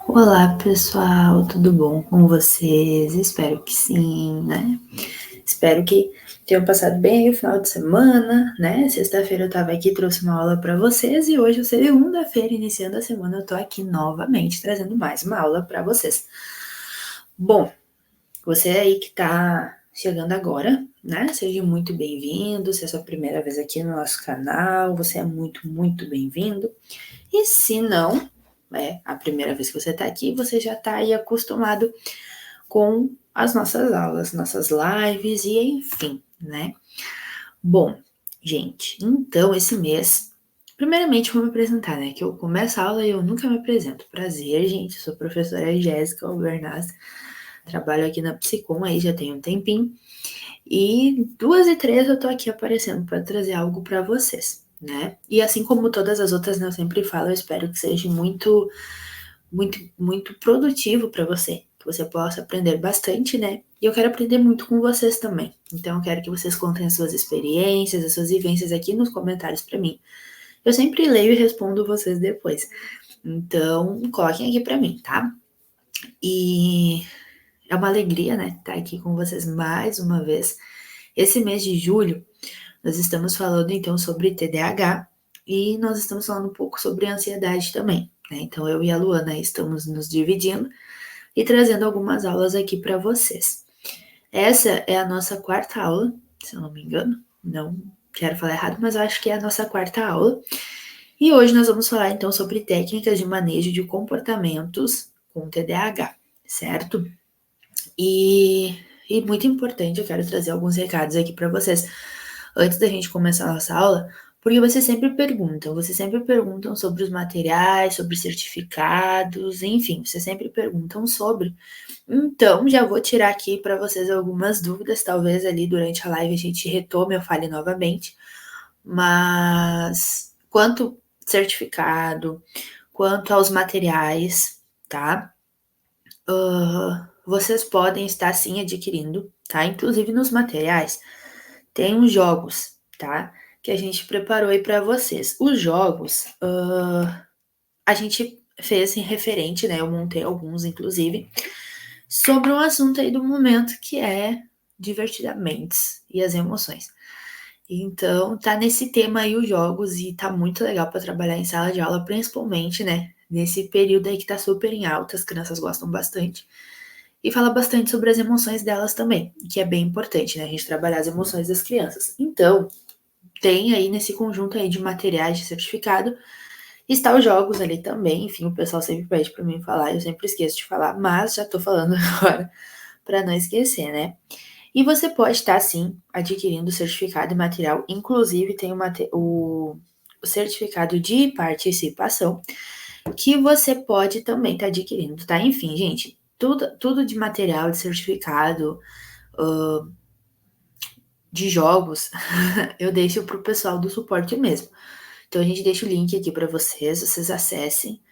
Olá, pessoal, tudo bom com vocês? Espero que sim, né? Espero que tenham passado bem o final de semana, né? Sexta-feira eu tava aqui, trouxe uma aula para vocês e hoje, segunda-feira, iniciando a semana, eu tô aqui novamente trazendo mais uma aula para vocês. Bom, você aí que tá chegando agora, né? Seja muito bem-vindo. Se é a sua primeira vez aqui no nosso canal, você é muito, muito bem-vindo. E se não, é a primeira vez que você está aqui, você já está aí acostumado com as nossas aulas, nossas lives e enfim, né? Bom, gente, então esse mês, primeiramente vou me apresentar, né? Que eu começo a aula e eu nunca me apresento. Prazer, gente, sou a professora Jéssica Albernaz, trabalho aqui na Psicom aí já tem um tempinho. E 2h03 eu tô aqui aparecendo para trazer algo para vocês, né? E assim como todas as outras, né, eu sempre falo, eu espero que seja muito, muito, muito produtivo para você, que você possa aprender bastante, né? E eu quero aprender muito com vocês também. Então eu quero que vocês contem as suas experiências, as suas vivências aqui nos comentários para mim. Eu sempre leio e respondo vocês depois. Então, coloquem aqui para mim, tá? E é uma alegria, né, estar aqui com vocês mais uma vez. Esse mês de julho, nós estamos falando então sobre TDAH e nós estamos falando um pouco sobre ansiedade também, né? Então eu e a Luana estamos nos dividindo e trazendo algumas aulas aqui para vocês. Essa é a nossa quarta aula, se eu não me engano, não quero falar errado, mas eu acho que é a nossa quarta aula. E hoje nós vamos falar então sobre técnicas de manejo de comportamentos com TDAH, certo? E muito importante, eu quero trazer alguns recados aqui para vocês antes da gente começar a nossa aula, porque vocês sempre perguntam sobre os materiais, sobre certificados, enfim, vocês sempre perguntam sobre. Então, já vou tirar aqui para vocês algumas dúvidas, talvez ali durante a live a gente retome ou fale novamente, mas quanto certificado, quanto aos materiais, tá? Vocês podem estar sim adquirindo, tá? Inclusive nos materiais tem uns jogos, tá? Que a gente preparou aí para vocês. Os jogos, a gente fez em referente, né? Eu montei alguns, inclusive, sobre um assunto aí do momento que é divertidamente e as emoções. Então, tá nesse tema aí os jogos e tá muito legal para trabalhar em sala de aula, principalmente, né? Nesse período aí que tá super em alta, as crianças gostam bastante. E fala bastante sobre as emoções delas também, que é bem importante, né? A gente trabalhar as emoções das crianças. Então, tem aí nesse conjunto aí de materiais de certificado, está os jogos ali também. Enfim, o pessoal sempre pede para mim falar, eu sempre esqueço de falar, mas já tô falando agora para não esquecer, né? E você pode estar, sim, adquirindo o certificado e material. Inclusive, tem o certificado de participação, que você pode também estar adquirindo, tá? Enfim, gente, tudo de material, de certificado, de jogos, eu deixo para o pessoal do suporte mesmo. Então, a gente deixa o link aqui para vocês acessem.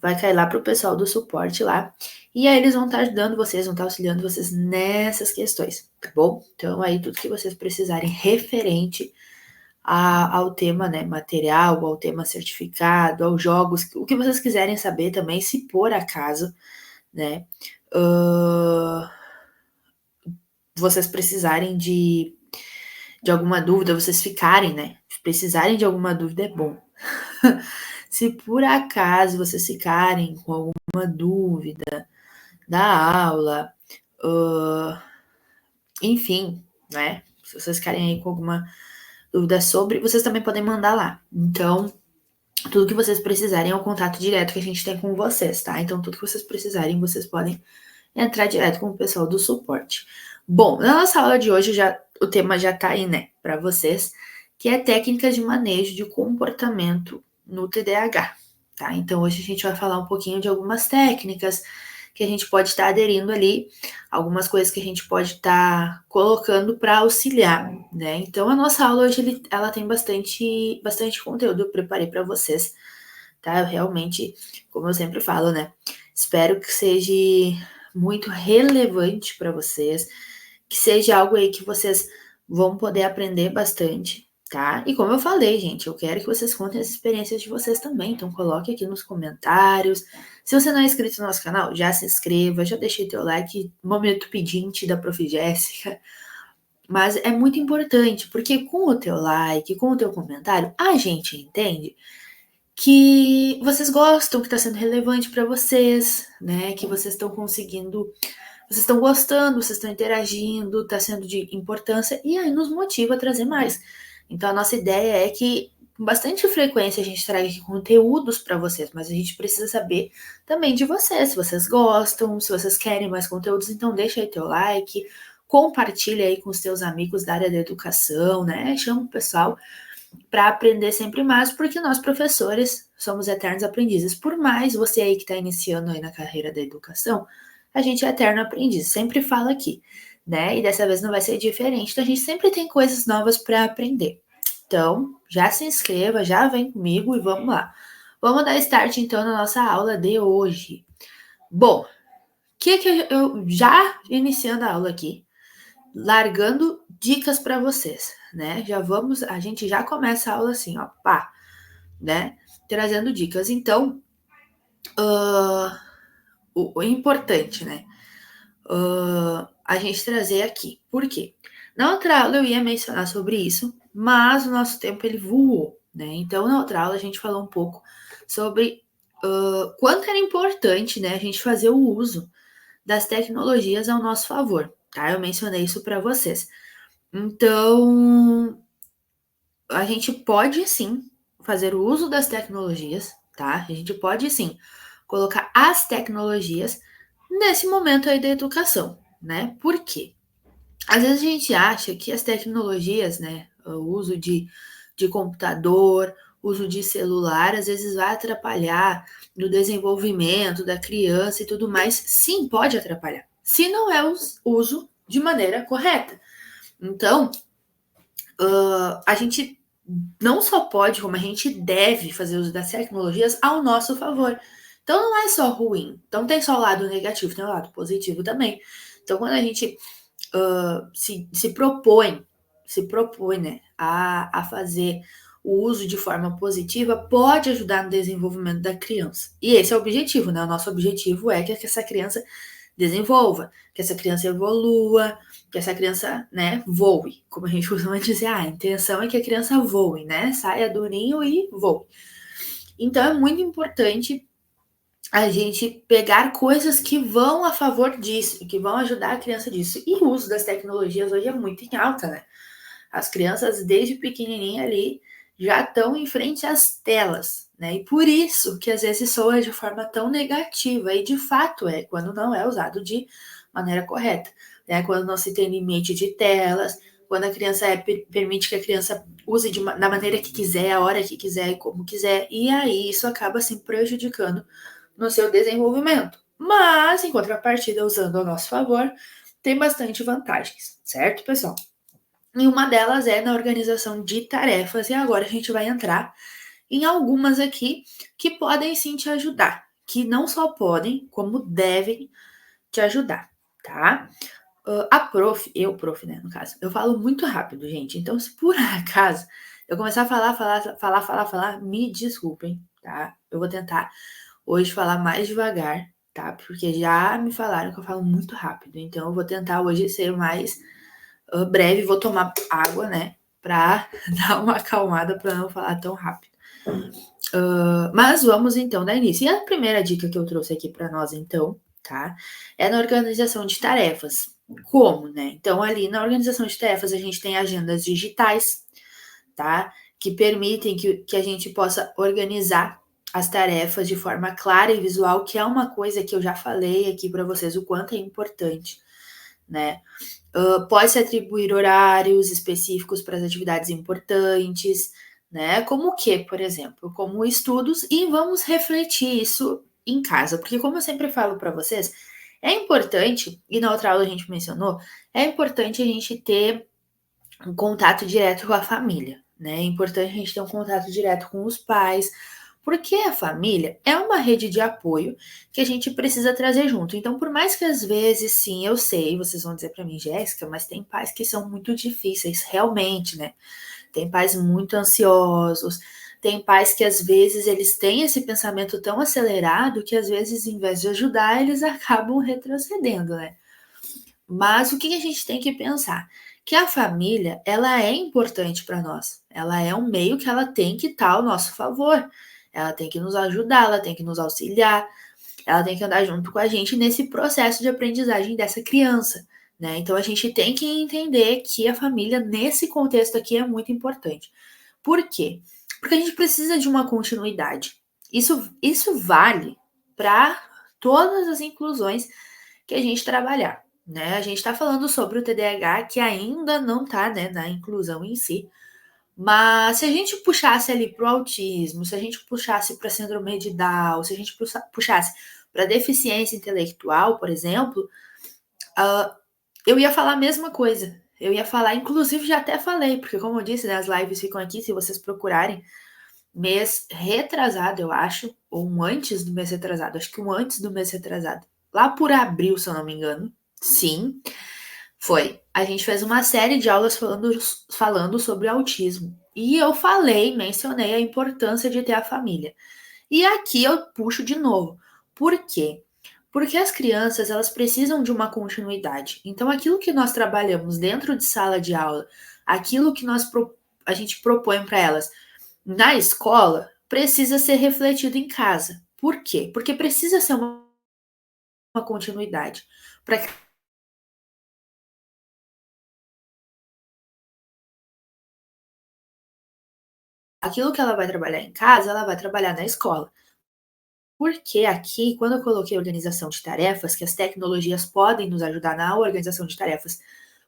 Vai cair lá para o pessoal do suporte lá. E aí eles vão estar ajudando vocês, vão estar auxiliando vocês nessas questões, tá bom? Então, aí tudo que vocês precisarem referente ao tema, né, material, ao tema certificado, aos jogos, o que vocês quiserem saber também, se por acaso, né, vocês precisarem de alguma dúvida, vocês ficarem, né, precisarem de alguma dúvida é bom. Se por acaso vocês ficarem com alguma dúvida da aula, enfim, né? Se vocês ficarem aí com alguma dúvida sobre, vocês também podem mandar lá. Então, tudo que vocês precisarem é o contato direto que a gente tem com vocês, tá? Então, tudo que vocês precisarem, vocês podem entrar direto com o pessoal do suporte. Bom, na nossa aula de hoje, o tema já tá aí, né, para vocês, que é técnicas de manejo de comportamento no TDAH, tá? Então, hoje a gente vai falar um pouquinho de algumas técnicas que a gente pode estar aderindo ali, algumas coisas que a gente pode estar colocando para auxiliar, né? Então, a nossa aula hoje, ela tem bastante conteúdo, eu preparei para vocês, tá? Eu realmente, como eu sempre falo, né, espero que seja muito relevante para vocês, que seja algo aí que vocês vão poder aprender bastante, tá? E como eu falei, gente, eu quero que vocês contem as experiências de vocês também, então coloque aqui nos comentários. Se você não é inscrito no nosso canal, já se inscreva, já deixei teu like, momento pedinte da Prof. Jéssica. Mas é muito importante, porque com o teu like, com o teu comentário, a gente entende que vocês gostam, que está sendo relevante para vocês, né? Que vocês estão conseguindo, vocês estão gostando, vocês estão interagindo, está sendo de importância e aí nos motiva a trazer mais. Então a nossa ideia é que com bastante frequência a gente traga aqui conteúdos para vocês, mas a gente precisa saber também de vocês, se vocês gostam, se vocês querem mais conteúdos, então deixa aí teu like, compartilha aí com os teus amigos da área da educação, né? Chama o pessoal para aprender sempre mais, porque nós professores somos eternos aprendizes. Por mais você aí que está iniciando aí na carreira da educação, a gente é eterno aprendiz, sempre fala aqui, né? E dessa vez não vai ser diferente, então a gente sempre tem coisas novas para aprender. Então, já se inscreva, já vem comigo e vamos lá. Vamos dar start então na nossa aula de hoje. Bom, que eu já iniciando a aula aqui, largando dicas para vocês, né? A gente já começa a aula assim, ó, pá, né? Trazendo dicas. Então, o importante, né? A gente trazer aqui. Por quê? Na outra aula eu ia mencionar sobre isso, mas o nosso tempo ele voou, né? Então, na outra aula a gente falou um pouco sobre quanto era importante, né, a gente fazer o uso das tecnologias ao nosso favor, tá? Eu mencionei isso para vocês. Então, a gente pode sim fazer o uso das tecnologias, tá? A gente pode sim colocar as tecnologias nesse momento aí da educação, né? Por quê? Às vezes a gente acha que as tecnologias, né, o uso de computador, uso de celular, às vezes vai atrapalhar no desenvolvimento da criança e tudo mais. Sim, pode atrapalhar, se não é o uso de maneira correta. Então, a gente não só pode, como a gente deve fazer uso das tecnologias ao nosso favor. Então não é só ruim. Então tem só o lado negativo, tem o lado positivo também. Então quando a gente se propõe, né, a fazer o uso de forma positiva, pode ajudar no desenvolvimento da criança. E esse é o objetivo, né? O nosso objetivo é que essa criança desenvolva, que essa criança evolua, que essa criança, né, voe. Como a gente costuma dizer, a intenção é que a criança voe, né? Saia do ninho e voe. Então é muito importante a gente pegar coisas que vão a favor disso, que vão ajudar a criança disso. E o uso das tecnologias hoje é muito em alta, né? As crianças, desde pequenininha ali, já estão em frente às telas, né? E por isso que às vezes soa de forma tão negativa, e de fato é, quando não é usado de maneira correta, né? Quando não se tem limite de telas, quando a criança permite que a criança use da maneira que quiser, a hora que quiser e como quiser, e aí isso acaba assim prejudicando no seu desenvolvimento. Mas, em contrapartida, usando ao nosso favor, tem bastante vantagens, certo, pessoal? E uma delas é na organização de tarefas, e agora a gente vai entrar em algumas aqui que podem sim te ajudar, que não só podem, como devem te ajudar, tá? Prof, né, no caso, eu falo muito rápido, gente, então se por acaso eu começar a falar, me desculpem, tá? Eu vou tentar hoje falar mais devagar, tá? Porque já me falaram que eu falo muito rápido, então eu vou tentar hoje ser mais breve, vou tomar água, né? Pra dar uma acalmada para não falar tão rápido. Mas vamos então dar início. E a primeira dica que eu trouxe aqui para nós, então, tá? É na organização de tarefas. Como, né? Então, ali na organização de tarefas, a gente tem agendas digitais, tá? Que permitem que a gente possa organizar as tarefas de forma clara e visual, que é uma coisa que eu já falei aqui para vocês, o quanto é importante, né? Pode-se atribuir horários específicos para as atividades importantes, né? Como o que, por exemplo? Como estudos, e vamos refletir isso em casa, porque como eu sempre falo para vocês, é importante, e na outra aula a gente mencionou, é importante a gente ter um contato direto com a família, né? É importante a gente ter um contato direto com os pais, porque a família é uma rede de apoio que a gente precisa trazer junto. Então, por mais que às vezes, sim, eu sei, vocês vão dizer para mim, Jéssica, mas tem pais que são muito difíceis, realmente, né? Tem pais muito ansiosos, tem pais que às vezes eles têm esse pensamento tão acelerado que às vezes em vez de ajudar eles acabam retrocedendo, né. Mas o que a gente tem que pensar? Que a família, ela é importante para nós. Ela é um meio que ela tem que estar ao nosso favor. Ela tem que nos ajudar, ela tem que nos auxiliar, ela tem que andar junto com a gente nesse processo de aprendizagem dessa criança, né. Então a gente tem que entender que a família, nesse contexto aqui, é muito importante. Por quê? Porque a gente precisa de uma continuidade. Isso vale para todas as inclusões que a gente trabalhar, né. A gente está falando sobre o TDAH que ainda não está, né, na inclusão em si, mas se a gente puxasse ali para o autismo, se a gente puxasse para a síndrome de Down, se a gente puxasse para deficiência intelectual, por exemplo, hã, eu ia falar a mesma coisa. Eu ia falar, inclusive já até falei, porque como eu disse, né, as lives ficam aqui, se vocês procurarem, mês retrasado, eu acho, ou um antes do mês retrasado, acho que um antes do mês retrasado, lá por abril, se eu não me engano. Sim, foi. A gente fez uma série de aulas falando sobre autismo. E eu mencionei a importância de ter a família. E aqui eu puxo de novo. Por quê? Porque as crianças, elas precisam de uma continuidade. Então, aquilo que nós trabalhamos dentro de sala de aula, aquilo que a gente propõe para elas na escola, precisa ser refletido em casa. Por quê? Porque precisa ser uma continuidade. Para aquilo que ela vai trabalhar em casa, ela vai trabalhar na escola. Porque aqui, quando eu coloquei organização de tarefas, que as tecnologias podem nos ajudar na organização de tarefas,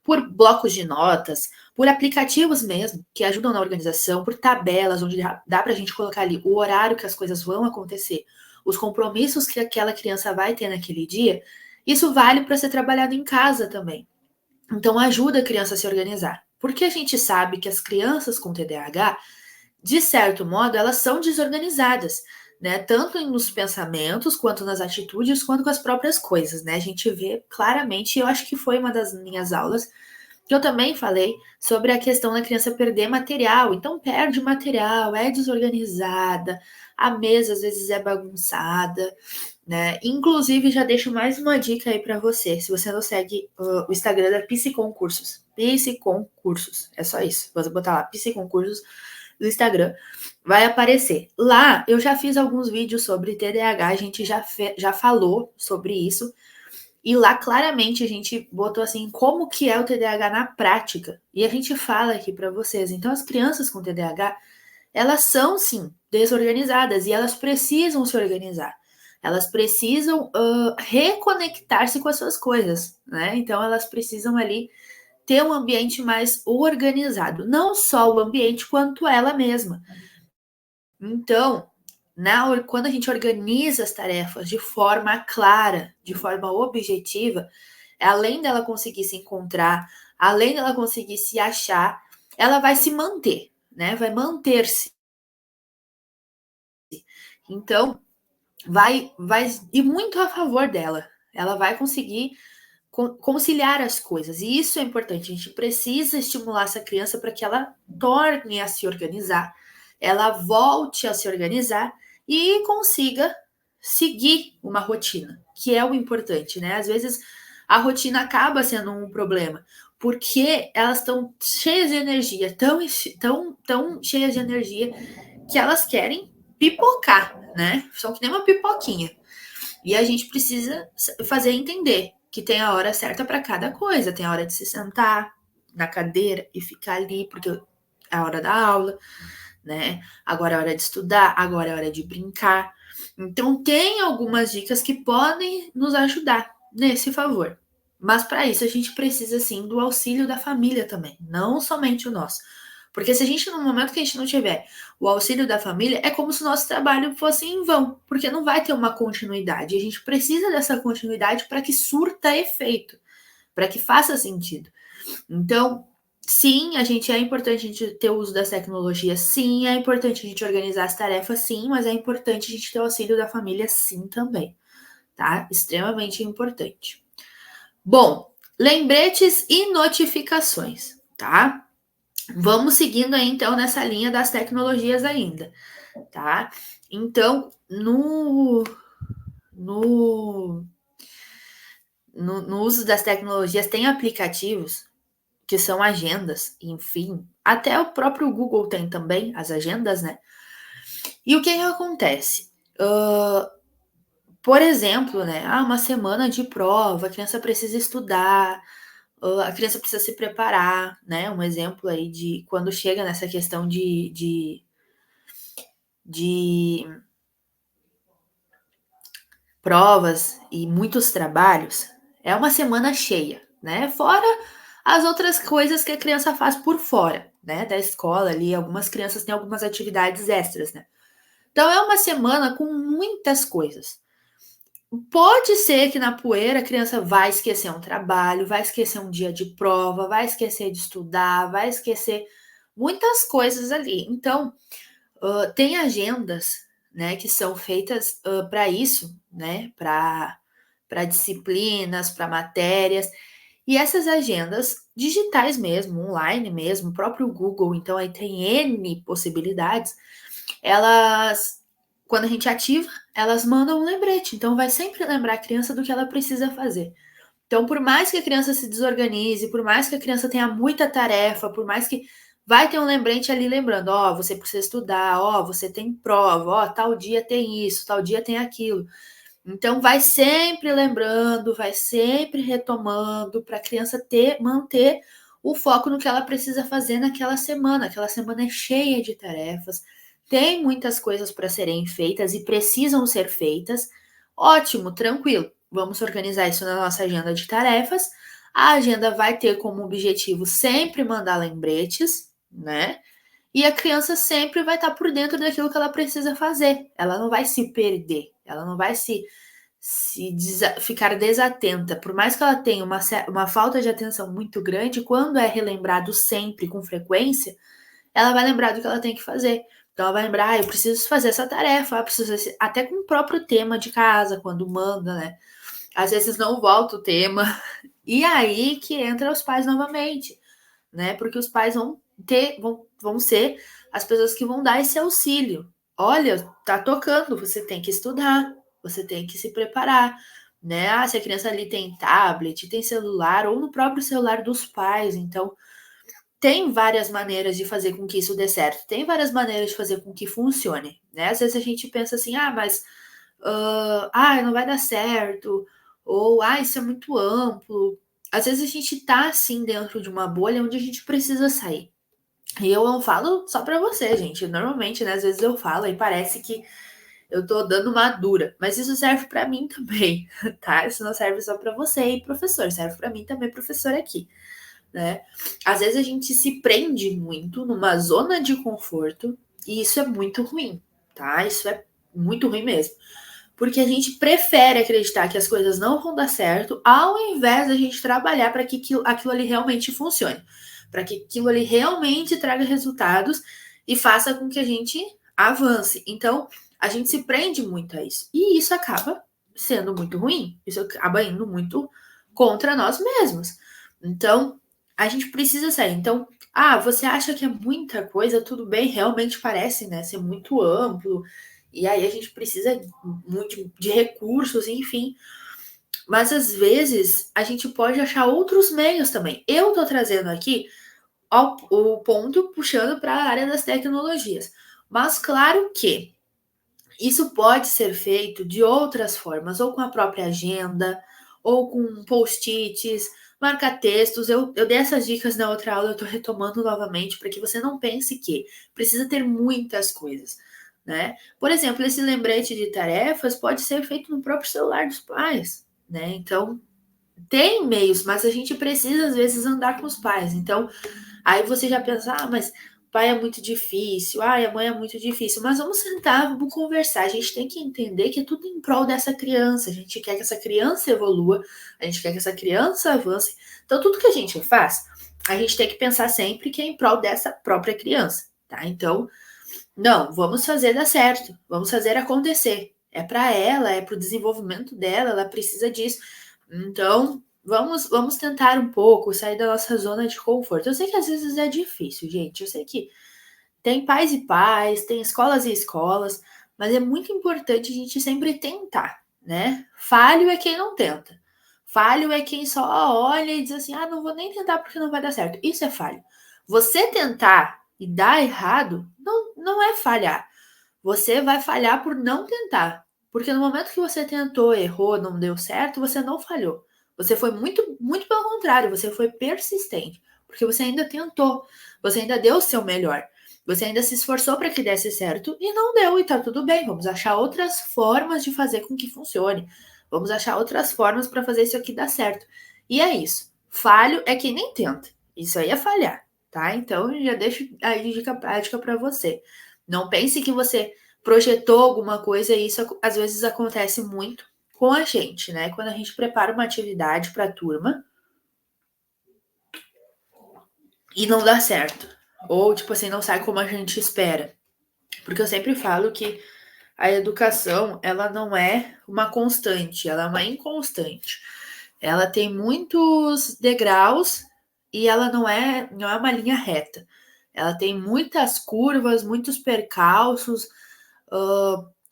por blocos de notas, por aplicativos mesmo, que ajudam na organização, por tabelas, onde dá para a gente colocar ali o horário que as coisas vão acontecer, os compromissos que aquela criança vai ter naquele dia, isso vale para ser trabalhado em casa também. Então, ajuda a criança a se organizar. Porque a gente sabe que as crianças com TDAH, de certo modo, elas são desorganizadas, né? Tanto nos pensamentos, quanto nas atitudes, quanto com as próprias coisas, né? A gente vê claramente, e eu acho que foi uma das minhas aulas, que eu também falei sobre a questão da criança perder material. Então, perde material, é desorganizada, a mesa às vezes é bagunçada, né? Inclusive, já deixo mais uma dica aí para você. Se você não segue o Instagram da Psiconcursos, Psiconcursos, é só isso. Você botar lá, Psiconcursos no Instagram, vai aparecer. Lá eu já fiz alguns vídeos sobre TDAH, a gente já falou sobre isso, e lá claramente a gente botou assim como que é o TDAH na prática. E a gente fala aqui para vocês. Então as crianças com TDAH, elas são sim desorganizadas e elas precisam se organizar. Elas precisam reconectar-se com as suas coisas, né? Então elas precisam ali ter um ambiente mais organizado, não só o ambiente quanto ela mesma. Então, quando a gente organiza as tarefas de forma clara, de forma objetiva, além dela conseguir se encontrar, além dela conseguir se achar, ela vai se manter, né? Vai manter-se. Então, vai ir muito a favor dela. Ela vai conseguir conciliar as coisas. E isso é importante. A gente precisa estimular essa criança para que ela torne a se organizar, ela volte a se organizar e consiga seguir uma rotina, que é o importante, né? Às vezes a rotina acaba sendo um problema, porque elas estão cheias de energia, tão cheias de energia que elas querem pipocar, né? São que nem uma pipoquinha. E a gente precisa fazer entender que tem a hora certa para cada coisa. Tem a hora de se sentar na cadeira e ficar ali, porque é a hora da aula, né? Agora é a hora de estudar, agora é a hora de brincar. Então, tem algumas dicas que podem nos ajudar nesse favor. Mas para isso a gente precisa sim do auxílio da família também, não somente o nosso. Porque se a gente, no momento que a gente não tiver o auxílio da família, é como se o nosso trabalho fosse em vão, porque não vai ter uma continuidade. E a gente precisa dessa continuidade para que surta efeito, para que faça sentido. Então, sim, é importante a gente ter o uso das tecnologias, sim, é importante a gente organizar as tarefas, sim, mas é importante a gente ter o auxílio da família, sim, também, tá? Extremamente importante. Bom, lembretes e notificações, tá? Vamos seguindo aí, então, nessa linha das tecnologias ainda, tá? Então, no, no uso das tecnologias, tem aplicativos que são agendas, enfim. Até o próprio Google tem também as agendas, né? E o que acontece? Por exemplo, né? Uma semana de prova, a criança precisa estudar, a criança precisa se preparar, né? Um exemplo aí de quando chega nessa questão de provas e muitos trabalhos, é uma semana cheia, né? Fora as outras coisas que a criança faz por fora, né? Da escola ali, algumas crianças têm algumas atividades extras, né? Então é uma semana com muitas coisas. Pode ser que na poeira a criança vai esquecer um trabalho, vai esquecer um dia de prova, vai esquecer de estudar, vai esquecer muitas coisas ali. Então, tem agendas, né, que são feitas para isso, né, para disciplinas, para matérias, e essas agendas digitais mesmo, online mesmo, o próprio Google, então aí tem N possibilidades, elas, quando a gente ativa, elas mandam um lembrete, então vai sempre lembrar a criança do que ela precisa fazer. Então, por mais que a criança se desorganize, por mais que a criança tenha muita tarefa, por mais que vai ter um lembrete ali lembrando, ó, você precisa estudar, ó, você tem prova, ó, tal dia tem isso, tal dia tem aquilo. Então, vai sempre lembrando, vai sempre retomando para a criança manter o foco no que ela precisa fazer naquela semana. Aquela semana é cheia de tarefas, tem muitas coisas para serem feitas e precisam ser feitas. Ótimo, tranquilo. Vamos organizar isso na nossa agenda de tarefas. A agenda vai ter como objetivo sempre mandar lembretes, né? E a criança sempre vai estar por dentro daquilo que ela precisa fazer. Ela não vai se perder, ela não vai ficar desatenta. Por mais que ela tenha uma falta de atenção muito grande, quando é relembrado sempre, com frequência, ela vai lembrar do que ela tem que fazer. Então ela vai lembrar, eu preciso fazer essa tarefa, até com o próprio tema de casa, quando manda, né? Às vezes não volta o tema. E aí que entra os pais novamente, né? Porque os pais vão ser as pessoas que vão dar esse auxílio. Olha, tá tocando, você tem que estudar, você tem que se preparar, né? Se a criança ali tem tablet, tem celular, ou no próprio celular dos pais, então tem várias maneiras de fazer com que isso dê certo, tem várias maneiras de fazer com que funcione, né? Às vezes a gente pensa assim, mas não vai dar certo, ou isso é muito amplo. Às vezes a gente tá assim dentro de uma bolha onde a gente precisa sair. E eu não falo só pra você, gente. Normalmente, né, às vezes eu falo e parece que eu tô dando uma dura, mas isso serve pra mim também, tá? Isso não serve só pra você e professor, serve pra mim também, professor aqui, né? Às vezes a gente se prende muito numa zona de conforto e isso é muito ruim, tá? Isso é muito ruim mesmo. Porque a gente prefere acreditar que as coisas não vão dar certo, ao invés da gente trabalhar para que aquilo ali realmente funcione, para que aquilo ali realmente traga resultados e faça com que a gente avance. Então, a gente se prende muito a isso. E isso acaba sendo muito ruim, isso acaba indo muito contra nós mesmos. Então, a gente precisa sair. Então, você acha que é muita coisa? Tudo bem, realmente parece, né, ser muito amplo, e aí a gente precisa muito de recursos, enfim. Mas às vezes a gente pode achar outros meios também. Eu estou trazendo aqui o ponto puxando para a área das tecnologias. Mas claro que isso pode ser feito de outras formas, ou com a própria agenda, ou com post-its, marca-textos. Eu dei essas dicas na outra aula, eu estou retomando novamente para que você não pense que precisa ter muitas coisas, né? Por exemplo, esse lembrete de tarefas pode ser feito no próprio celular dos pais, né? Então, tem meios, mas a gente precisa às vezes andar com os pais. Então, aí você já pensa, mas o pai é muito difícil, a mãe é muito difícil. Mas vamos sentar, vamos conversar. A gente tem que entender que é tudo em prol dessa criança. A gente quer que essa criança evolua, a gente quer que essa criança avance. Então, tudo que a gente faz, a gente tem que pensar sempre que é em prol dessa própria criança, tá? Então, não, vamos fazer dar certo, vamos fazer acontecer. É para ela, é para o desenvolvimento dela, ela precisa disso. Então, Vamos tentar um pouco sair da nossa zona de conforto. Eu sei que às vezes é difícil, gente. Eu sei que tem pais e pais, tem escolas e escolas, mas é muito importante a gente sempre tentar, né? Falho é quem não tenta. Falho é quem só olha e diz assim: ah, não vou nem tentar porque não vai dar certo. Isso é falho. Você tentar e dar errado não é falhar. Você vai falhar por não tentar. Porque no momento que você tentou, errou, não deu certo, você não falhou. Você foi muito pelo contrário, você foi persistente. Porque você ainda tentou, você ainda deu o seu melhor. Você ainda se esforçou para que desse certo e não deu, e tá tudo bem. Vamos achar outras formas de fazer com que funcione. Vamos achar outras formas para fazer isso aqui dar certo. E é isso. Falho é quem nem tenta. Isso aí é falhar, tá? Então já deixo a dica prática para você. Não pense que você projetou alguma coisa e isso às vezes acontece muito com a gente, né? Quando a gente prepara uma atividade para a turma e não dá certo. Ou, tipo assim, não sai como a gente espera. Porque eu sempre falo que a educação, ela não é uma constante, ela é uma inconstante. Ela tem muitos degraus e ela não é uma linha reta. Ela tem muitas curvas, muitos percalços,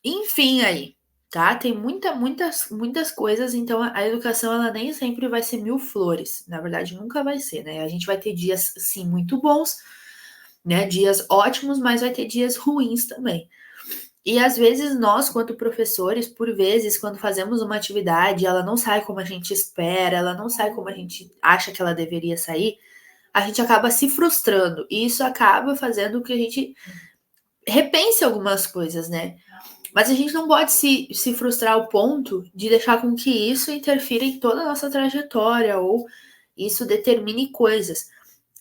enfim aí, tá? Tem muitas coisas, então a educação ela nem sempre vai ser mil flores. Na verdade, nunca vai ser, né? A gente vai ter dias, sim, muito bons, né? Dias ótimos, mas vai ter dias ruins também. E às vezes nós, quanto professores, por vezes, quando fazemos uma atividade, ela não sai como a gente espera, ela não sai como a gente acha que ela deveria sair, a gente acaba se frustrando. E isso acaba fazendo com que a gente repense algumas coisas, né? Mas a gente não pode se frustrar ao ponto de deixar com que isso interfira em toda a nossa trajetória ou isso determine coisas.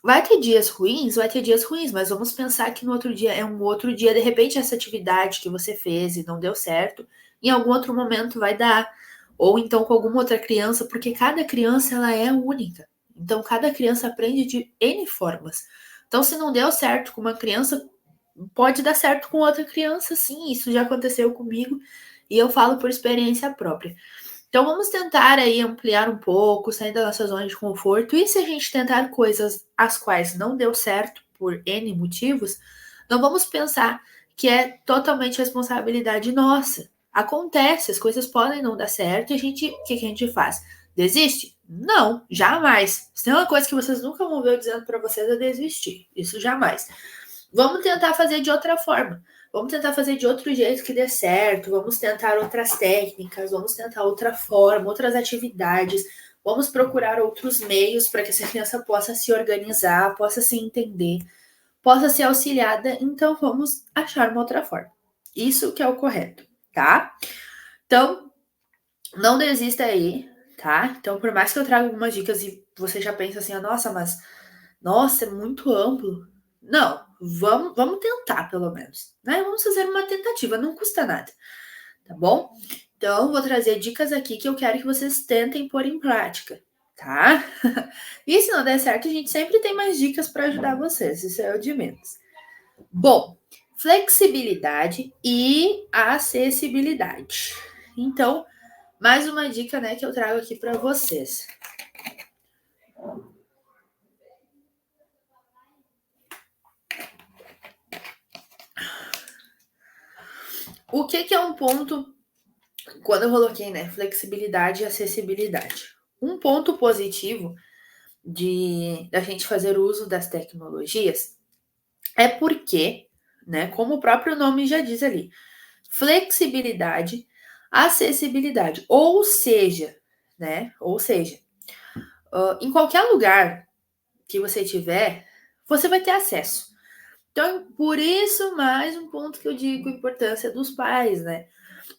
Vai ter dias ruins, vai ter dias ruins, mas vamos pensar que no outro dia é um outro dia, de repente essa atividade que você fez e não deu certo, em algum outro momento vai dar, ou então com alguma outra criança, porque cada criança ela é única. Então cada criança aprende de N formas. Então se não deu certo com uma criança, pode dar certo com outra criança, sim, isso já aconteceu comigo e eu falo por experiência própria. Então vamos tentar aí ampliar um pouco, sair da nossa zona de conforto. E se a gente tentar coisas as quais não deu certo por N motivos, não vamos pensar que é totalmente responsabilidade nossa. Acontece, as coisas podem não dar certo e o que a gente faz? Desiste? Não, jamais. Se tem uma coisa que vocês nunca vão ver eu dizendo para vocês é desistir. Isso jamais. Vamos tentar fazer de outra forma. Vamos tentar fazer de outro jeito que dê certo. Vamos tentar outras técnicas. Vamos tentar outra forma, outras atividades. Vamos procurar outros meios para que essa criança possa se organizar, possa se entender, possa ser auxiliada. Então, vamos achar uma outra forma. Isso que é o correto, tá? Então, não desista aí, tá? Então, por mais que eu traga algumas dicas e você já pensa assim, nossa, é muito amplo. Não, vamos tentar pelo menos, né? Vamos fazer uma tentativa, não custa nada, tá bom? Então, vou trazer dicas aqui que eu quero que vocês tentem pôr em prática, tá? E se não der certo, a gente sempre tem mais dicas para ajudar vocês, isso é o de menos. Bom, flexibilidade e acessibilidade. Então, mais uma dica, né, que eu trago aqui para vocês. O que é um ponto, quando eu coloquei, né, flexibilidade e acessibilidade? Um ponto positivo da gente fazer uso das tecnologias é porque, né, como o próprio nome já diz ali, flexibilidade, acessibilidade, ou seja, em qualquer lugar que você tiver, você vai ter acesso. Então, por isso, mais um ponto que eu digo, a importância dos pais, né?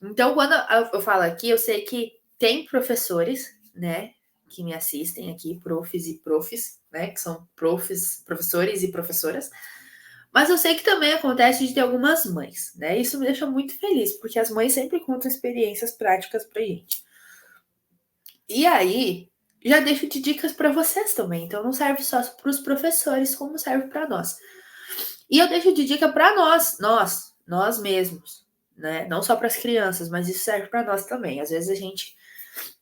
Então, quando eu falo aqui, eu sei que tem professores, né, que me assistem aqui, profs e profs, né, que são professores e professoras, mas eu sei que também acontece de ter algumas mães, né? Isso me deixa muito feliz, porque as mães sempre contam experiências práticas pra gente. E aí, já deixo de dicas para vocês também, então não serve só para os professores, como serve para nós. E eu deixo de dica para nós mesmos, né? Não só para as crianças, mas isso serve para nós também. Às vezes a gente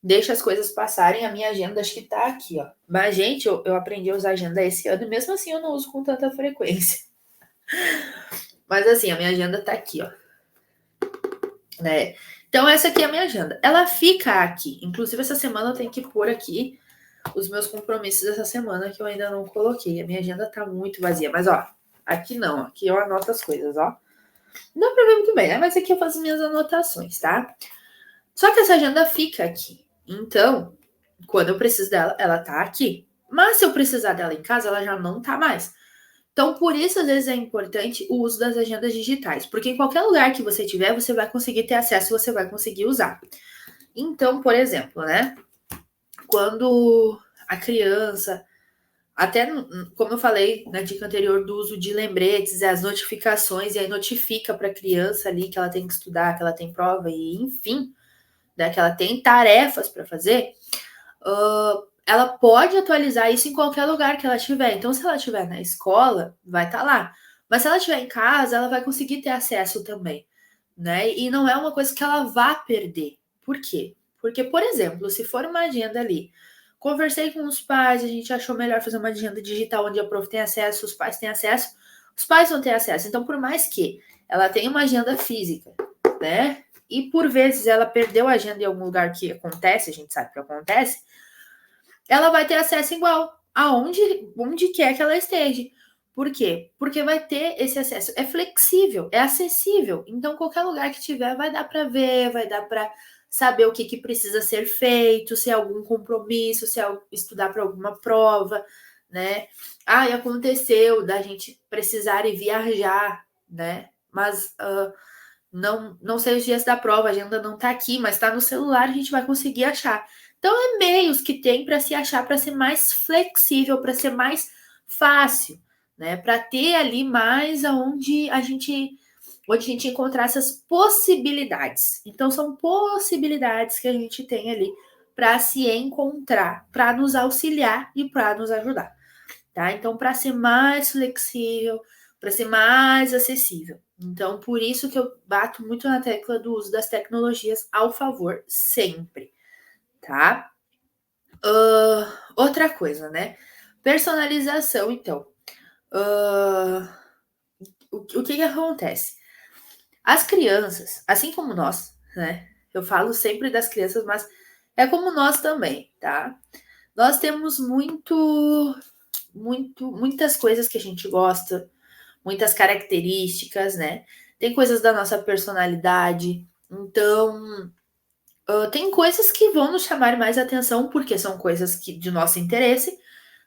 deixo as coisas passarem, a minha agenda acho que tá aqui, ó. Mas, gente, eu aprendi a usar agenda esse ano, e mesmo assim eu não uso com tanta frequência. Mas assim, a minha agenda tá aqui, ó. Né? Então, essa aqui é a minha agenda. Ela fica aqui. Inclusive, essa semana eu tenho que pôr aqui os meus compromissos dessa semana que eu ainda não coloquei. A minha agenda tá muito vazia. Mas, ó, aqui não. Aqui eu anoto as coisas, ó. Não dá pra ver muito bem, né? Mas aqui eu faço minhas anotações, tá? Só que essa agenda fica aqui. Então, quando eu preciso dela, ela tá aqui. Mas se eu precisar dela em casa, ela já não tá mais. Então, por isso, às vezes, é importante o uso das agendas digitais, porque em qualquer lugar que você tiver, você vai conseguir ter acesso, você vai conseguir usar. Então, por exemplo, né? Quando a criança, até como eu falei na dica anterior do uso de lembretes, as notificações, e aí notifica para a criança ali que ela tem que estudar, que ela tem prova, e enfim, né, que ela tem tarefas para fazer, ela pode atualizar isso em qualquer lugar que ela estiver. Então, se ela estiver na escola, vai estar lá. Mas se ela estiver em casa, ela vai conseguir ter acesso também, né? E não é uma coisa que ela vá perder. Por quê? Porque, por exemplo, se for uma agenda ali, conversei com os pais, a gente achou melhor fazer uma agenda digital onde a prof tem acesso, os pais têm acesso, os pais vão ter acesso. Então, por mais que ela tenha uma agenda física, né? E por vezes ela perdeu a agenda em algum lugar que acontece, a gente sabe que acontece, ela vai ter acesso igual onde quer que ela esteja. Por quê? Porque vai ter esse acesso. É flexível, é acessível. Então, qualquer lugar que tiver, vai dar para ver, vai dar para saber o que precisa ser feito, se é algum compromisso, se é estudar para alguma prova, né? Ah, e aconteceu da gente precisar ir viajar, né? Mas não sei os dias da prova, a agenda não tá aqui, mas tá no celular, a gente vai conseguir achar. Então, é meios que tem para se achar, para ser mais flexível, para ser mais fácil, né? Para ter ali mais onde a gente encontrar essas possibilidades. Então, são possibilidades que a gente tem ali para se encontrar, para nos auxiliar e para nos ajudar, tá? Então, para ser mais flexível, para ser mais acessível. Então, por isso que eu bato muito na tecla do uso das tecnologias ao favor, sempre, tá? Outra coisa, né? Personalização, então. O que acontece? As crianças, assim como nós, né? Eu falo sempre das crianças, mas é como nós também, tá? Nós temos muitas coisas que a gente gosta, muitas características, né? Tem coisas da nossa personalidade. Então, tem coisas que vão nos chamar mais atenção porque são coisas que de nosso interesse.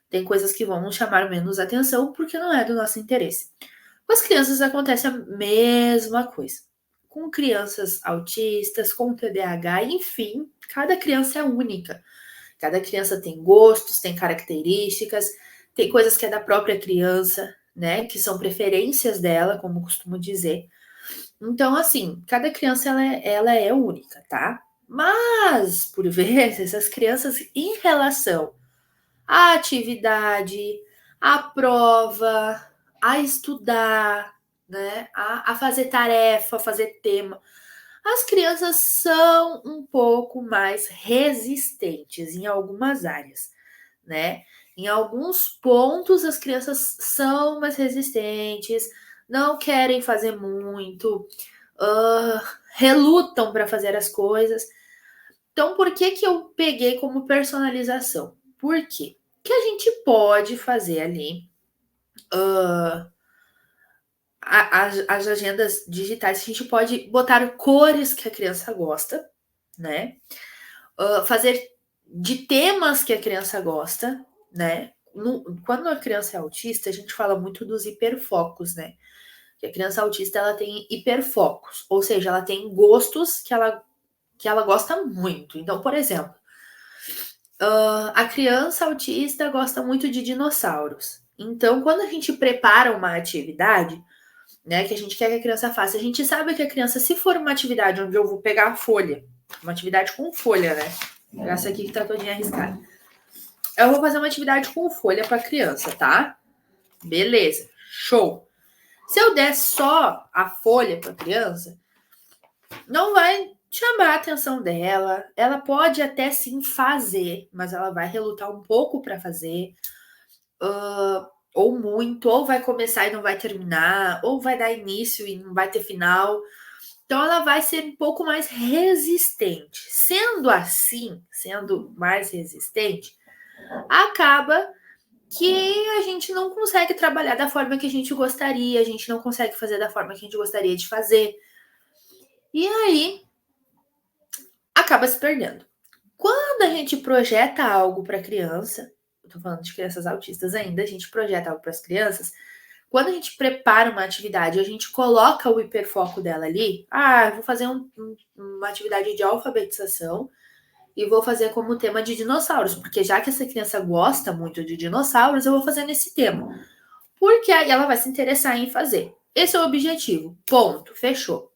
Tem coisas que vão nos chamar menos atenção porque não é do nosso interesse. Com as crianças acontece a mesma coisa. Com crianças autistas, com TDAH, enfim, cada criança é única. Cada criança tem gostos, tem características, tem coisas que é da própria criança, né? Que são preferências dela, como costumo dizer. Então, assim, cada criança ela é única, tá? Mas, por vezes, as crianças, em relação à atividade, à prova, a estudar, né? A fazer tarefa, a fazer tema, as crianças são um pouco mais resistentes em algumas áreas, né? Em alguns pontos, as crianças são mais resistentes, não querem fazer muito, relutam para fazer as coisas. Então, por que eu peguei como personalização? Por quê? Que a gente pode fazer ali as agendas digitais, a gente pode botar cores que a criança gosta, né? Fazer de temas que a criança gosta, né? Quando a criança é autista, a gente fala muito dos hiperfocos, né? Que a criança autista ela tem hiperfocos, ou seja, ela tem gostos que ela gosta muito. Então, por exemplo, a criança autista gosta muito de dinossauros. Então, quando a gente prepara uma atividade, né, que a gente quer que a criança faça, a gente sabe que a criança, se for uma atividade onde eu vou pegar a folha, uma atividade com folha, né? Essa aqui que tá todinha arriscada. Eu vou fazer uma atividade com folha para criança, tá? Beleza, show. Se eu der só a folha para criança, não vai chamar a atenção dela. Ela pode até sim fazer, mas ela vai relutar um pouco para fazer, ou muito, ou vai começar e não vai terminar, ou vai dar início e não vai ter final. Então ela vai ser um pouco mais resistente. Sendo assim, sendo mais resistente, acaba que a gente não consegue trabalhar da forma que a gente gostaria, a gente não consegue fazer da forma que a gente gostaria de fazer. E aí acaba se perdendo. Quando a gente projeta algo para criança, eu tô falando de crianças autistas ainda, a gente projeta algo para as crianças. Quando a gente prepara uma atividade, a gente coloca o hiperfoco dela ali. Ah, eu vou fazer uma atividade de alfabetização e vou fazer como tema de dinossauros, porque já que essa criança gosta muito de dinossauros, eu vou fazer nesse tema. Porque aí ela vai se interessar em fazer. Esse é o objetivo. Ponto. Fechou.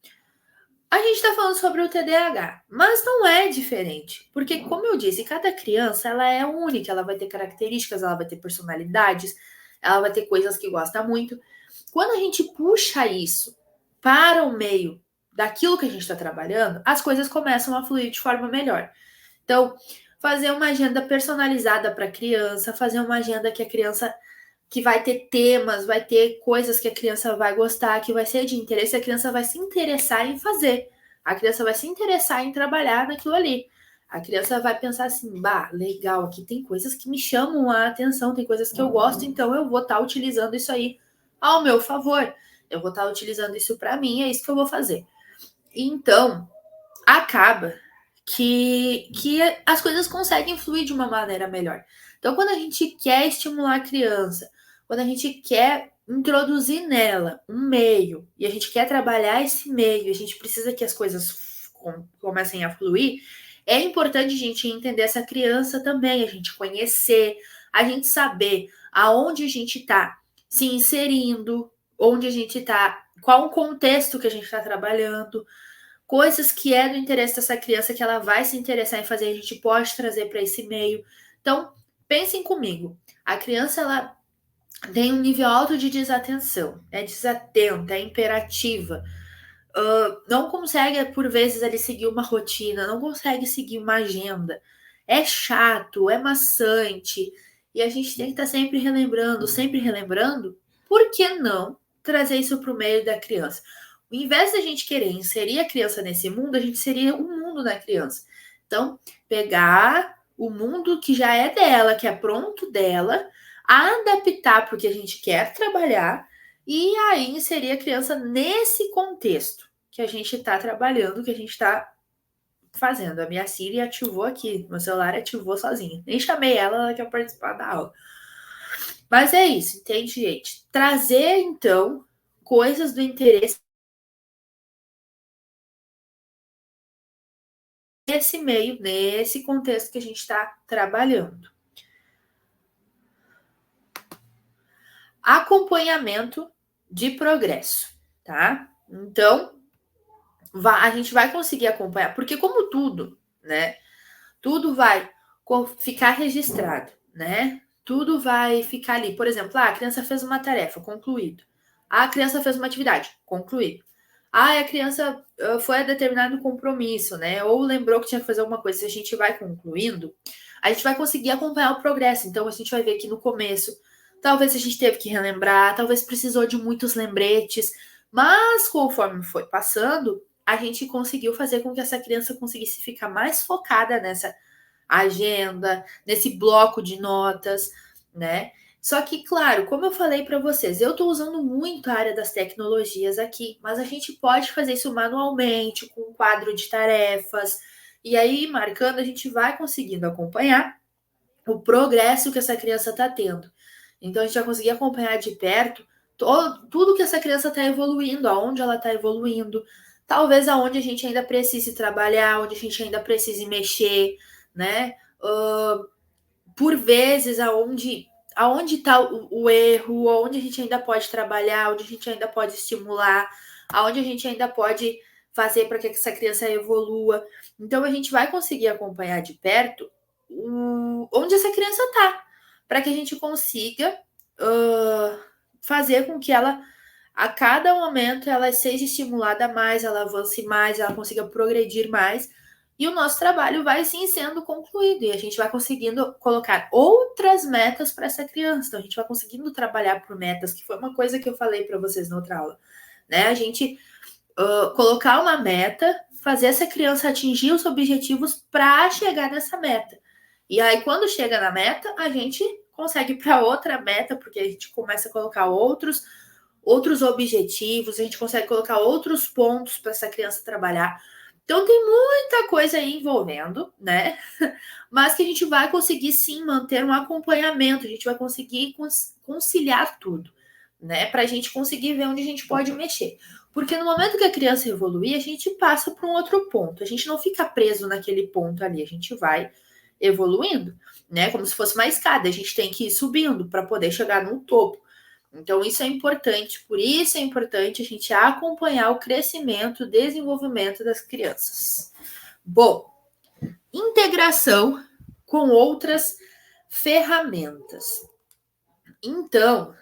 A gente está falando sobre o TDAH, mas não é diferente, porque como eu disse, cada criança ela é única, ela vai ter características, ela vai ter personalidades, ela vai ter coisas que gosta muito. Quando a gente puxa isso para o meio daquilo que a gente está trabalhando, as coisas começam a fluir de forma melhor. Então, fazer uma agenda personalizada para a criança, fazer uma agenda que a criança que vai ter temas, vai ter coisas que a criança vai gostar, que vai ser de interesse, a criança vai se interessar em fazer. A criança vai se interessar em trabalhar naquilo ali. A criança vai pensar assim, bah, legal, aqui tem coisas que me chamam a atenção, tem coisas que eu gosto, então eu vou estar utilizando isso aí ao meu favor. Eu vou estar utilizando isso para mim, é isso que eu vou fazer. Então, acaba que as coisas conseguem fluir de uma maneira melhor. Então, quando a gente quer estimular a criança, quando a gente quer introduzir nela um meio e a gente quer trabalhar esse meio, a gente precisa que as coisas comecem a fluir, é importante a gente entender essa criança também, a gente conhecer, a gente saber aonde a gente está se inserindo, onde a gente está, qual o contexto que a gente está trabalhando, coisas que é do interesse dessa criança que ela vai se interessar em fazer, a gente pode trazer para esse meio. Então, pensem comigo. A criança ela tem um nível alto de desatenção, é desatenta, é imperativa, não consegue por vezes ali seguir uma rotina, não consegue seguir uma agenda. É chato, é maçante, e a gente tem que estar sempre relembrando, por que não trazer isso para o meio da criança? Ao invés da gente querer inserir a criança nesse mundo, a gente seria o mundo da criança. Então, pegar o mundo que já é dela, que é pronto dela, adaptar para o que a gente quer trabalhar e aí inserir a criança nesse contexto que a gente está trabalhando, que a gente está fazendo. A minha Siri ativou aqui, meu celular ativou sozinho. Nem chamei ela, ela quer participar da aula. Mas é isso, entende, gente? Trazer, então, coisas do interesse nesse meio, nesse contexto que a gente está trabalhando. Acompanhamento de progresso, tá? Então, a gente vai conseguir acompanhar, porque como tudo, né? Tudo vai ficar registrado, né? Tudo vai ficar ali. Por exemplo, a criança fez uma tarefa, concluído. A criança fez uma atividade, concluído. A criança foi a determinado compromisso, né? Ou lembrou que tinha que fazer alguma coisa. Se a gente vai concluindo, a gente vai conseguir acompanhar o progresso. Então, a gente vai ver que no começo, talvez a gente teve que relembrar, talvez precisou de muitos lembretes, mas conforme foi passando, a gente conseguiu fazer com que essa criança conseguisse ficar mais focada nessa agenda, nesse bloco de notas, né? Só que, claro, como eu falei para vocês, eu estou usando muito a área das tecnologias aqui, mas a gente pode fazer isso manualmente, com um quadro de tarefas, e aí, marcando, a gente vai conseguindo acompanhar o progresso que essa criança está tendo. Então, a gente vai conseguir acompanhar de perto tudo que essa criança está evoluindo, aonde ela está evoluindo, talvez aonde a gente ainda precise trabalhar, onde a gente ainda precise mexer, né? Por vezes, aonde está o erro, aonde a gente ainda pode trabalhar, onde a gente ainda pode estimular, aonde a gente ainda pode fazer para que essa criança evolua. Então, a gente vai conseguir acompanhar de perto onde essa criança está, para que a gente consiga fazer com que ela a cada momento ela seja estimulada mais, ela avance mais, ela consiga progredir mais, e o nosso trabalho vai sim sendo concluído, e a gente vai conseguindo colocar outras metas para essa criança. Então, a gente vai conseguindo trabalhar por metas, que foi uma coisa que eu falei para vocês na outra aula, né? A gente colocar uma meta, fazer essa criança atingir os objetivos para chegar nessa meta. E aí, quando chega na meta, a gente consegue para outra meta, porque a gente começa a colocar outros objetivos, a gente consegue colocar outros pontos para essa criança trabalhar. Então tem muita coisa aí envolvendo, né? Mas que a gente vai conseguir sim manter um acompanhamento, a gente vai conseguir conciliar tudo, né? Para a gente conseguir ver onde a gente pode mexer. Porque no momento que a criança evoluir, a gente passa para um outro ponto. A gente não fica preso naquele ponto ali, a gente vai evoluindo, né? Como se fosse uma escada, a gente tem que ir subindo para poder chegar no topo. Então, isso é importante, por isso é importante a gente acompanhar o crescimento, o desenvolvimento das crianças. Bom, integração com outras ferramentas. Então,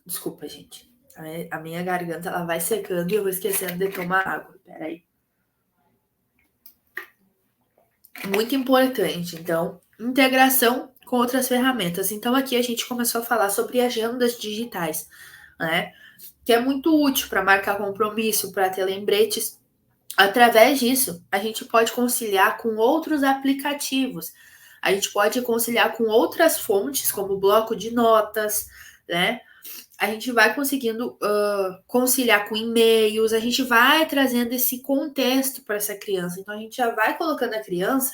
desculpa, gente. A minha garganta ela vai secando e eu vou esquecendo de tomar água. Peraí. Muito importante, então, integração com outras ferramentas. Então, aqui a gente começou a falar sobre agendas digitais, né? Que é muito útil para marcar compromisso, para ter lembretes. Através disso, a gente pode conciliar com outros aplicativos. A gente pode conciliar com outras fontes, como bloco de notas, né? A gente vai conseguindo conciliar com e-mails, a gente vai trazendo esse contexto para essa criança. Então, a gente já vai colocando a criança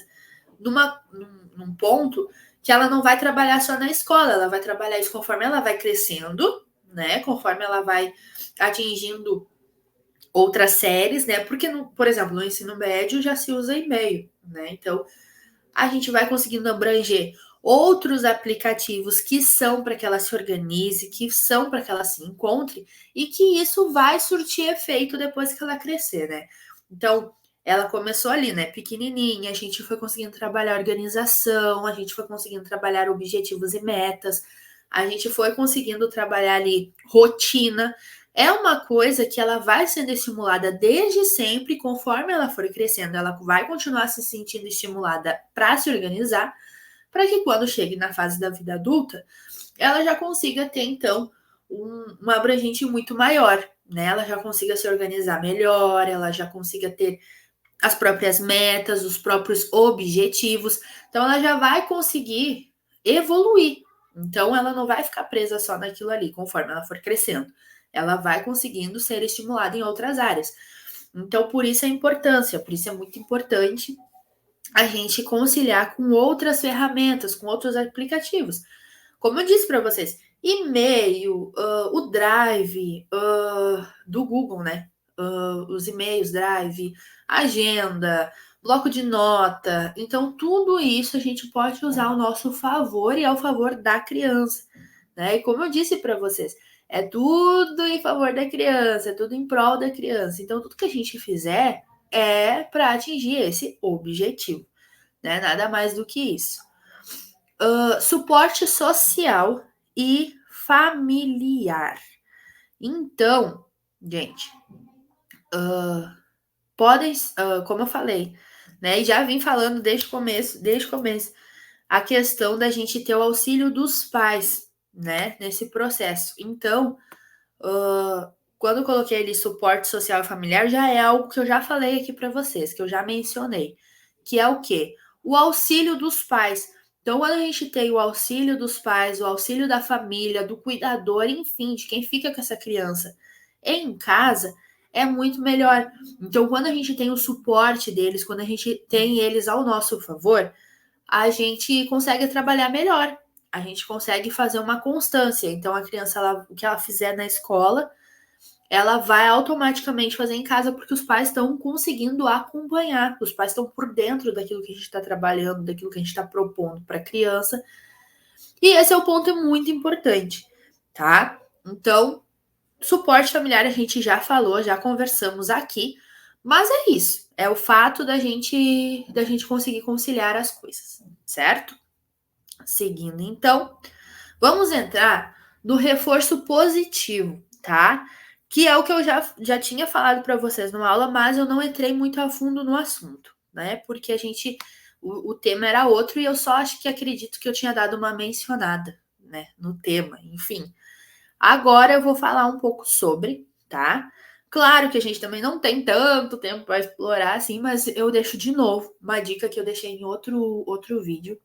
num ponto que ela não vai trabalhar só na escola, ela vai trabalhar isso conforme ela vai crescendo, né? Conforme ela vai atingindo outras séries, né? Porque, por exemplo, no ensino médio já se usa e-mail, né? Então, a gente vai conseguindo abranger outros aplicativos que são para que ela se organize, que são para que ela se encontre, e que isso vai surtir efeito depois que ela crescer, né? Então, ela começou ali, né, pequenininha, a gente foi conseguindo trabalhar organização, a gente foi conseguindo trabalhar objetivos e metas, a gente foi conseguindo trabalhar ali rotina. É uma coisa que ela vai sendo estimulada desde sempre, conforme ela for crescendo, ela vai continuar se sentindo estimulada para se organizar, para que quando chegue na fase da vida adulta, ela já consiga ter, então, uma abrangente muito maior, né? Ela já consiga se organizar melhor, ela já consiga ter as próprias metas, os próprios objetivos. Então, ela já vai conseguir evoluir. Então, ela não vai ficar presa só naquilo ali, conforme ela for crescendo. Ela vai conseguindo ser estimulada em outras áreas. Então, por isso a importância, por isso é muito importante a gente conciliar com outras ferramentas, com outros aplicativos. Como eu disse para vocês, e-mail, o Drive do Google, né? Os e-mails, Drive, agenda, bloco de nota. Então, tudo isso a gente pode usar ao nosso favor e ao favor da criança, né? E como eu disse para vocês, é tudo em favor da criança, é tudo em prol da criança. Então, tudo que a gente fizer é para atingir esse objetivo, né? Nada mais do que isso. Suporte social e familiar. Então, gente, podem, como eu falei, né? E já vim falando desde o começo, a questão da gente ter o auxílio dos pais, né? Nesse processo. Então, quando eu coloquei ali suporte social e familiar, já é algo que eu já falei aqui para vocês, que eu já mencionei, que é o quê? O auxílio dos pais. Então, quando a gente tem o auxílio dos pais, o auxílio da família, do cuidador, enfim, de quem fica com essa criança em casa, é muito melhor. Então, quando a gente tem o suporte deles, quando a gente tem eles ao nosso favor, a gente consegue trabalhar melhor. A gente consegue fazer uma constância. Então, a criança, o que ela fizer na escola, ela vai automaticamente fazer em casa, porque os pais estão conseguindo acompanhar, os pais estão por dentro daquilo que a gente está trabalhando, daquilo que a gente está propondo para a criança. E esse é o ponto muito importante, tá? Então, suporte familiar a gente já falou, já conversamos aqui, mas é isso, é o fato da gente conseguir conciliar as coisas, certo? Seguindo, então, vamos entrar no reforço positivo, tá? Que é o que eu já tinha falado para vocês numa aula, mas eu não entrei muito a fundo no assunto, né? Porque o tema era outro e eu só acho que acredito que eu tinha dado uma mencionada, né, no tema, enfim. Agora eu vou falar um pouco sobre, tá? Claro que a gente também não tem tanto tempo para explorar assim, mas eu deixo de novo uma dica que eu deixei em outro vídeo,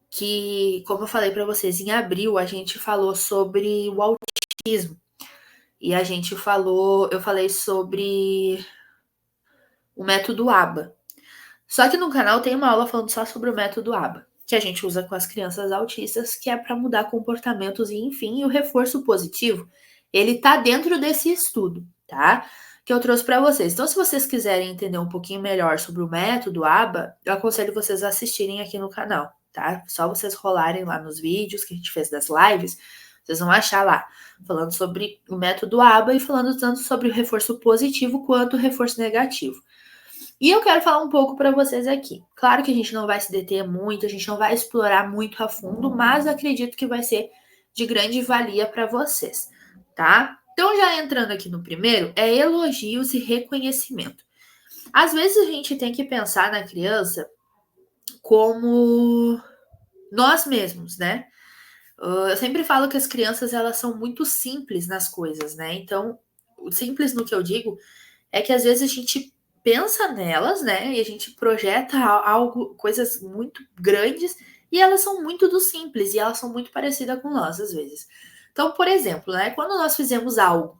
que, como eu falei para vocês, em abril a gente falou sobre o autismo. E eu falei sobre o método ABA. Só que no canal tem uma aula falando só sobre o método ABA, que a gente usa com as crianças autistas, que é para mudar comportamentos e, enfim, o reforço positivo, ele tá dentro desse estudo, tá? Que eu trouxe para vocês. Então, se vocês quiserem entender um pouquinho melhor sobre o método ABA, eu aconselho vocês a assistirem aqui no canal, tá? Só vocês rolarem lá nos vídeos que a gente fez das lives, vocês vão achar lá, falando sobre o método ABA e falando tanto sobre o reforço positivo quanto o reforço negativo. E eu quero falar um pouco para vocês aqui. Claro que a gente não vai se deter muito, a gente não vai explorar muito a fundo, mas acredito que vai ser de grande valia para vocês, tá? Então, já entrando aqui no primeiro, é elogios e reconhecimento. Às vezes a gente tem que pensar na criança como nós mesmos, né? Eu sempre falo que as crianças elas são muito simples nas coisas, né? Então, o simples no que eu digo é que às vezes a gente pensa nelas, né? E a gente projeta algo, coisas muito grandes, e elas são muito do simples, e elas são muito parecidas com nós, às vezes. Então, por exemplo, né? Quando nós fizemos algo,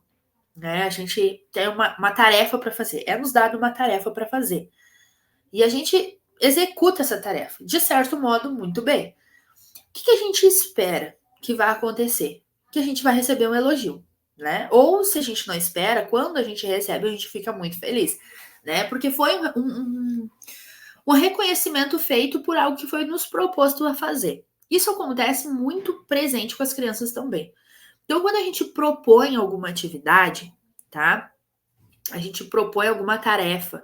né? A gente tem uma tarefa para fazer, é nos dado uma tarefa para fazer. E a gente executa essa tarefa, de certo modo, muito bem. O que a gente espera que vai acontecer? Que a gente vai receber um elogio, né? Ou se a gente não espera, quando a gente recebe, a gente fica muito feliz, né? Porque foi um reconhecimento feito por algo que foi nos proposto a fazer. Isso acontece muito presente com as crianças também. Então, quando a gente propõe alguma atividade, tá? A gente propõe alguma tarefa,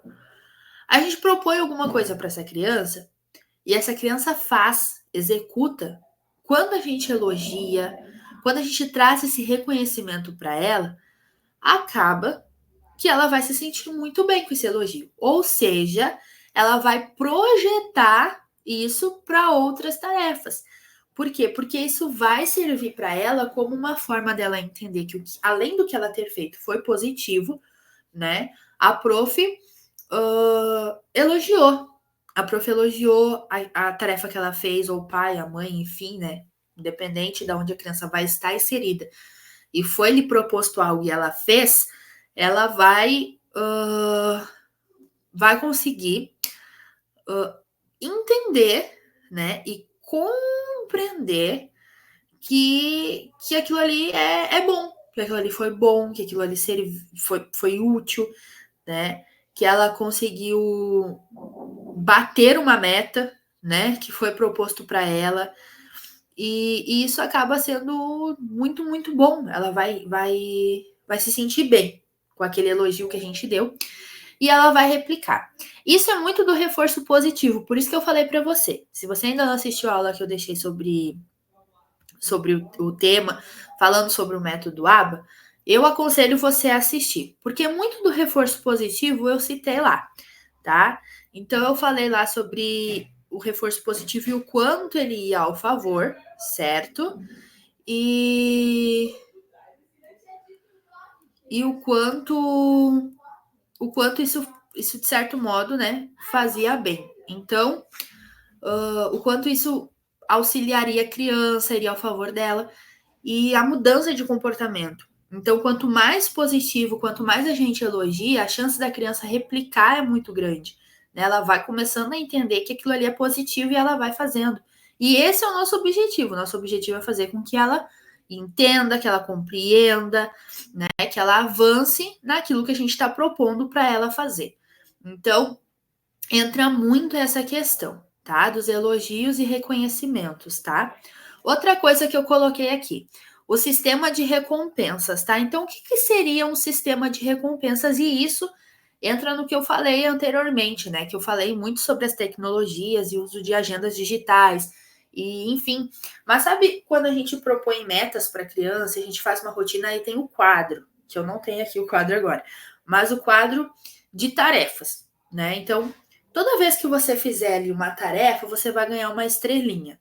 a gente propõe alguma coisa para essa criança e essa criança faz, executa. Quando a gente elogia, quando a gente traz esse reconhecimento para ela, acaba que ela vai se sentir muito bem com esse elogio. Ou seja, ela vai projetar isso para outras tarefas. Por quê? Porque isso vai servir para ela como uma forma dela entender que, além do que ela ter feito foi positivo, né? A prof elogiou. A prof elogiou a tarefa que ela fez, ou o pai, a mãe, enfim, né? Independente de onde a criança vai estar inserida. E foi lhe proposto algo e ela fez, ela vai conseguir entender, né? E compreender que aquilo ali é bom, que aquilo ali foi bom, que aquilo ali foi útil, né? Que ela conseguiu bater uma meta, né? Que foi proposto para ela. E isso acaba sendo muito, muito bom. Ela vai se sentir bem com aquele elogio que a gente deu e ela vai replicar. Isso é muito do reforço positivo, por isso que eu falei para você. Se você ainda não assistiu a aula que eu deixei sobre o tema, falando sobre o método ABA, eu aconselho você a assistir, porque muito do reforço positivo eu citei lá, tá? Então eu falei lá sobre o reforço positivo e o quanto ele ia ao favor, certo? E o quanto isso de certo modo, né, fazia bem. Então, o quanto isso auxiliaria a criança, iria ao favor dela e a mudança de comportamento. Então, quanto mais positivo, quanto mais a gente elogia, a chance da criança replicar é muito grande. Né? Ela vai começando a entender que aquilo ali é positivo e ela vai fazendo. E esse é o nosso objetivo. Nosso objetivo é fazer com que ela entenda, que ela compreenda, né? Que ela avance naquilo que a gente está propondo para ela fazer. Então, entra muito essa questão, tá? Dos elogios e reconhecimentos, tá? Outra coisa que eu coloquei aqui, o sistema de recompensas, tá? Então, o que seria um sistema de recompensas? E isso entra no que eu falei anteriormente, né? Que eu falei muito sobre as tecnologias e o uso de agendas digitais. E, enfim, mas sabe quando a gente propõe metas para criança, a gente faz uma rotina, aí tem o quadro, que eu não tenho aqui o quadro agora, mas o quadro de tarefas, né? Então, toda vez que você fizer ali uma tarefa, você vai ganhar uma estrelinha.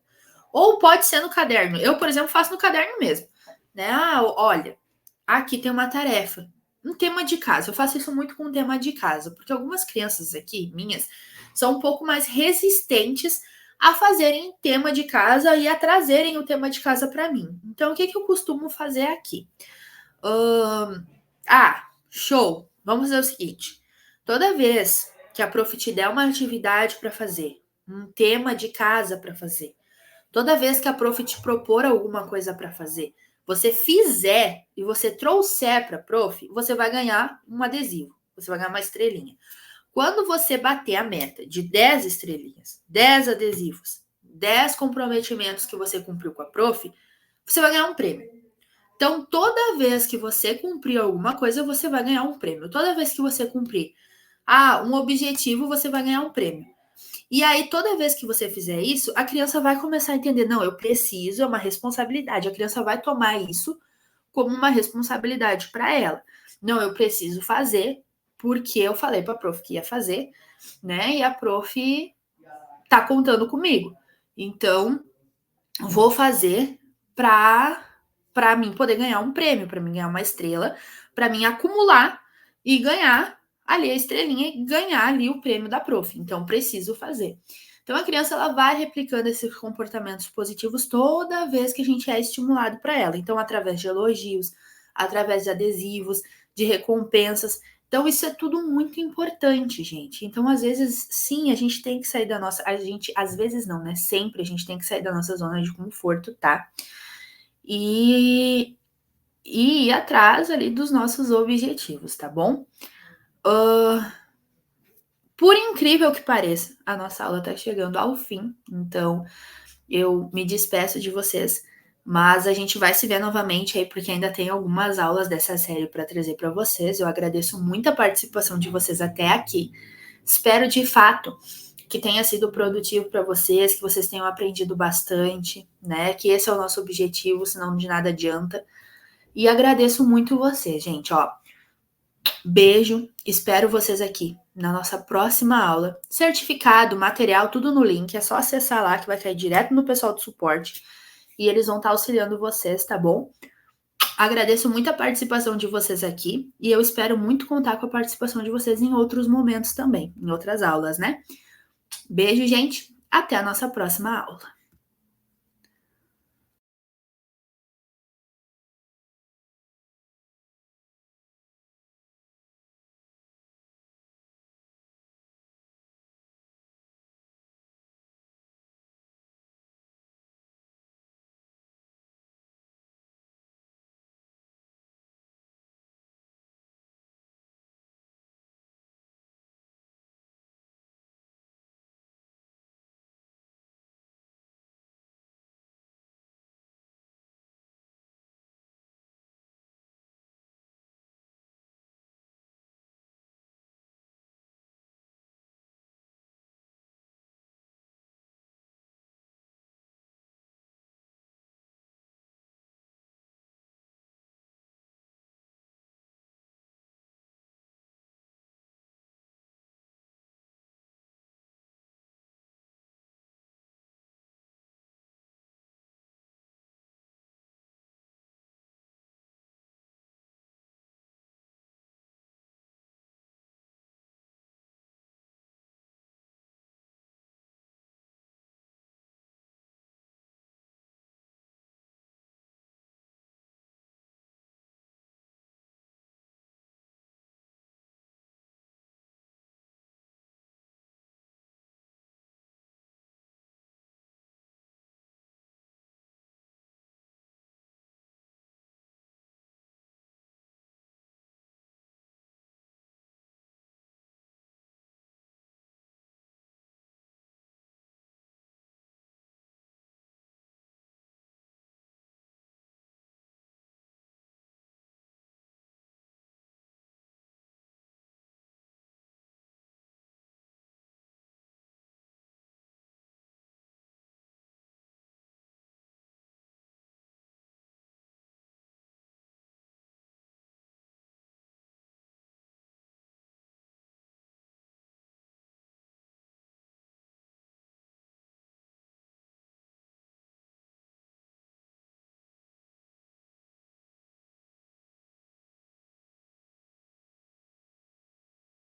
Ou pode ser no caderno. Eu, por exemplo, faço no caderno mesmo, né? Ah, olha, aqui tem uma tarefa. Um tema de casa. Eu faço isso muito com o tema de casa, porque algumas crianças aqui, minhas, são um pouco mais resistentes a fazerem tema de casa e a trazerem o tema de casa para mim. Então, o que eu costumo fazer aqui? Show! Vamos fazer o seguinte: toda vez que a prof te der uma atividade para fazer, um tema de casa para fazer, toda vez que a prof te propor alguma coisa para fazer, você fizer e você trouxer para a prof, você vai ganhar um adesivo, você vai ganhar uma estrelinha. Quando você bater a meta de 10 estrelinhas, 10 adesivos, 10 comprometimentos que você cumpriu com a prof, você vai ganhar um prêmio. Então, toda vez que você cumprir alguma coisa, você vai ganhar um prêmio. Toda vez que você cumprir um objetivo, você vai ganhar um prêmio. E aí, toda vez que você fizer isso, a criança vai começar a entender, não, eu preciso, é uma responsabilidade. A criança vai tomar isso como uma responsabilidade para ela. Não, eu preciso fazer, porque eu falei para a prof que ia fazer, né? E a prof tá contando comigo. Então, vou fazer para mim poder ganhar um prêmio, para mim ganhar uma estrela, para mim acumular e ganhar ali a estrelinha e ganhar ali o prêmio da prof. Então, preciso fazer. Então, a criança ela vai replicando esses comportamentos positivos toda vez que a gente é estimulado para ela. Então, através de elogios, através de adesivos, de recompensas. Então, isso é tudo muito importante, gente. Então, às vezes, sim, a gente tem que sair da nossa. A gente, às vezes não, né? Sempre a gente tem que sair da nossa zona de conforto, tá? E ir atrás ali dos nossos objetivos, tá bom? Por incrível que pareça, a nossa aula tá chegando ao fim, então eu me despeço de vocês, mas a gente vai se ver novamente aí, porque ainda tem algumas aulas dessa série para trazer para vocês. Eu agradeço muito a participação de vocês até aqui. Espero de fato que tenha sido produtivo para vocês, que vocês tenham aprendido bastante, né? Que esse é o nosso objetivo, senão de nada adianta. E agradeço muito vocês, gente, ó. Beijo, espero vocês aqui na nossa próxima aula. Certificado, material, tudo no link, é só acessar lá que vai cair direto no pessoal do suporte e eles vão estar auxiliando vocês, tá bom? Agradeço muito a participação de vocês aqui e eu espero muito contar com a participação de vocês em outros momentos também, em outras aulas, né? Beijo, gente, até a nossa próxima aula.